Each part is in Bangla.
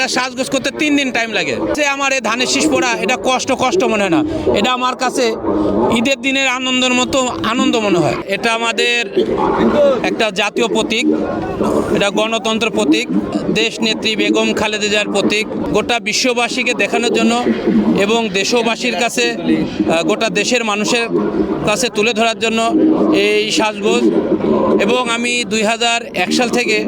এটা সাজগোজ করতে 3 দিন টাইম লাগে। সে আমার এই ধানের শীষ পড়া এটা কষ্ট মনে হয় না, এটা আমার কাছে ঈদের দিনের আনন্দের মতো আনন্দ মনে হয়। এটা আমাদের একটা জাতীয় প্রতীক, এটা গণতন্ত্র প্রতীক, দেশ নেত্রী বেগম খালেদা জিয়ার প্রতীক। গোটা বিশ্ববাসীকে দেখানোর জন্য এবং দেশবাসীর কাছে, গোটা দেশের মানুষের কাছে তুলে ধরার জন্য এই সাজগোজ। এবং আমি 2001 সাল থেকে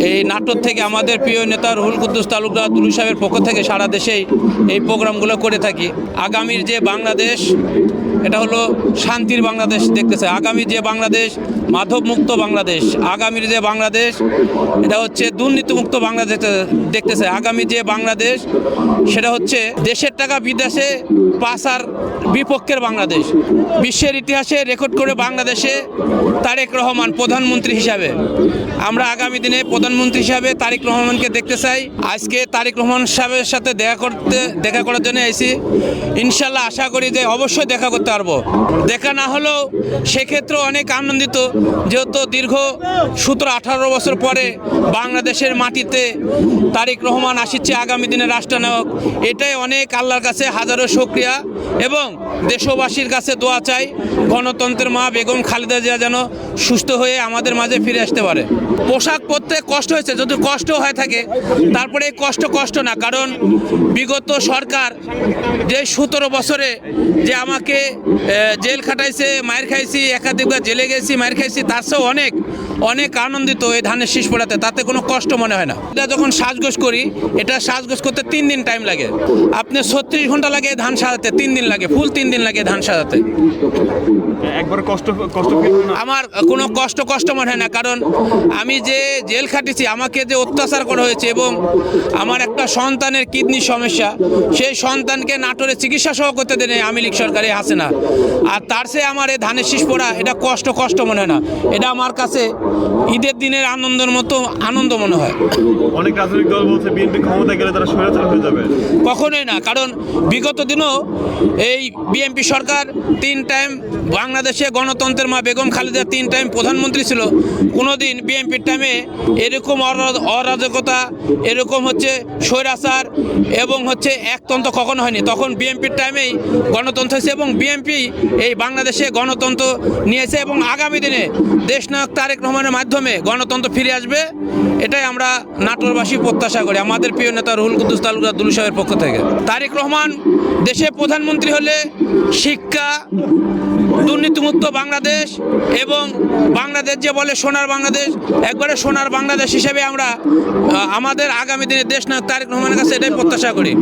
এই নাটোর থেকে আমাদের প্রিয় নেতা রুহুল কুদ্দুস তালুকদার দুলু সাহেবের পক্ষ থেকে সারা দেশেই এই প্রোগ্রামগুলো করে থাকি। আগামীর যে বাংলাদেশ, এটা হলো শান্তির বাংলাদেশ দেখতেছে। আগামীর যে বাংলাদেশ মাদকমুক্ত বাংলাদেশ, আগামীর যে বাংলাদেশ এটা হচ্ছে দুর্নীতিমুক্ত বাংলাদেশ দেখতেছে। আগামী যে বাংলাদেশ সেটা হচ্ছে দেশের টাকা বিদেশে পাচার বিপক্ষের বাংলাদেশ। বিশ্বের ইতিহাসে রেকর্ড করে বাংলাদেশে তারেক রহমান প্রধানমন্ত্রী হিসাবে, আমরা আগামী দিনে প্রধানমন্ত্রী হিসাবে তারেক রহমানকে দেখতে চাই। আজকে তারেক রহমান সাহেবের সাথে দেখা করার জন্য এসেছি। ইনশাল্লাহ আশা করি যে অবশ্যই দেখা করতে পারবো। দেখা না হলেও সেক্ষেত্রে অনেক আনন্দিত, যেহেতু দীর্ঘ 17-18 বছর পরে বাংলাদেশের মাটিতে তারেক রহমান আসছে আগামী দিনে রাষ্ট্রনায়ক। এটাই অনেক আল্লাহর কাছে হাজারো শুকরিয়া এবং দেশবাসীর কাছে দোয়া চাই গণতন্ত্রের মা বেগম খালেদা জিয়া যেন সুস্থ হয়ে আমাদের মাঝে ফিরে আসতে পারে। পোশাক পরতে কষ্ট হয়েছে, যদি কষ্ট হয়ে থাকে তারপরে এই কষ্ট না, কারণ বিগত সরকার যে 17 বছরে যে আমাকে জেল খাটাইছে, মায়ের খাইছি, একাধিকবার জেলে গেছি, মায়ের খাইছি, তার চেয়েও অনেক আনন্দিত এই ধানের শীষ পড়াতে, তাতে কোনো কষ্ট মনে হয় না। এটা যখন সাজগোজ করি, এটা সাজগোজ করতে 3 দিন টাইম লাগে। আপনি 36 ঘন্টা লাগে ধান সাজাতে, 3 দিন লাগে, ফুল 3 দিন লাগে ধান সাজাতে। একবার কষ্ট আমার কোনো কষ্ট মনে হয় না, কারণ আমি যে জেল খাটিছি, আমাকে যে অত্যাচার করা হয়েছে এবং আমার একটা সন্তানের কিডনির সমস্যা, সেই সন্তানকে নাটোরে চিকিৎসা সহ করতে দেন আওয়ামী লীগ সরকারে হাসিনা। আর তার চেয়ে আমার এই ধানের শীষ পড়া এটা কষ্ট মনে হয় না, এটা আমার কাছে ঈদের দিনের আনন্দের মতো আনন্দ মনে হয়। অনেক রাজনৈতিক দল বলছে বিএনপি ক্ষমতা গেলে তারা স্বৈরাচার হয়ে যাবে। কখনোই না, কারণ বিগত দিনও এই বিএনপি সরকার 3 টাইম বাংলাদেশে গণতন্ত্রের মা বেগম খালেদা 3 টাইম প্রধানমন্ত্রী ছিল। কোনোদিন বিএনপির টাইমে এরকম অরাজকতা, এরকম হচ্ছে স্বৈরাচার এবং হচ্ছে একতন্ত্র কখনো হয়নি। তখন বিএনপির টাইমেই গণতন্ত্র হয়েছে এবং বিএনপি এই বাংলাদেশে গণতন্ত্র নিয়েছে এবং আগামী দিনে দেশনায়ক তারেক রহমানের মাধ্যমে গণতন্ত্র ফিরে আসবে, এটাই আমরা নাটোরবাসী প্রত্যাশা করি আমাদের প্রিয় নেতা রুহুল কুদ্দুস তালুকদার দুলু সাহেবের পক্ষ থেকে। তারেক রহমান দেশে প্রধানমন্ত্রী হলে শিক্ষা, দুর্নীতিমুক্ত বাংলাদেশ এবং বাংলাদেশ যে বলে সোনার বাংলাদেশ, একবারে সোনার বাংলাদেশ হিসেবে আমরা আমাদের আগামী দিনে দেশনায়ক তারেক রহমানের কাছে এটাই প্রত্যাশা করি।